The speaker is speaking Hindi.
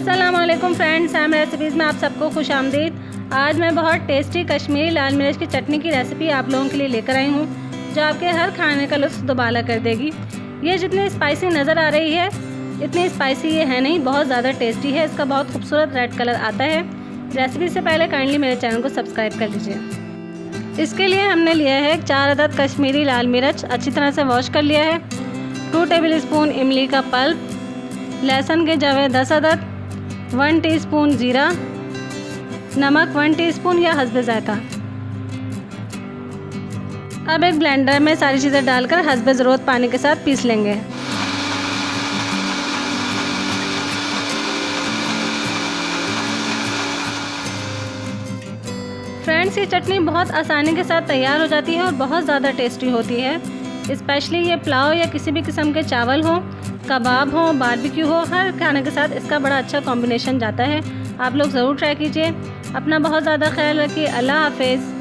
अस्सलाम वालेकुम फ्रेंड्स, सैम रेसिपीज़ में आप सबको खुश आमदीद। आज मैं बहुत टेस्टी कश्मीरी लाल मिर्च की चटनी की रेसिपी आप लोगों के लिए लेकर आई हूँ, जो आपके हर खाने का लुत्फ़ दोबारा कर देगी। ये जितनी स्पाइसी नज़र आ रही है इतनी स्पाइसी ये है नहीं, बहुत ज़्यादा टेस्टी है। इसका बहुत खूबसूरत रेड कलर आता है। रेसिपी से पहले काइंडली मेरे चैनल को सब्सक्राइब कर लीजिए। इसके लिए हमने लिया है 4 अदद कश्मीरी लाल मिर्च, अच्छी तरह से वॉश कर लिया है। 2 टेबल स्पून इमली का पल्प, लहसुन के जवे 10 अदद, 1 टीस्पून ज़ीरा, नमक 1 टीस्पून या हस्बे ज़ायक़ा। अब एक ब्लेंडर में सारी चीज़ें डालकर हस्बे ज़रूरत पानी के साथ पीस लेंगे। फ्रेंड्स, ये चटनी बहुत आसानी के साथ तैयार हो जाती है और बहुत ज़्यादा टेस्टी होती है। स्पेशली ये पुलाव या किसी भी किस्म के चावल हो, कबाब हो, बारबेक्यू हो, हर खाने के साथ इसका बड़ा अच्छा कॉम्बिनेशन जाता है। आप लोग ज़रूर ट्राई कीजिए। अपना बहुत ज़्यादा ख्याल रखिए। अल्लाह हाफ़िज़।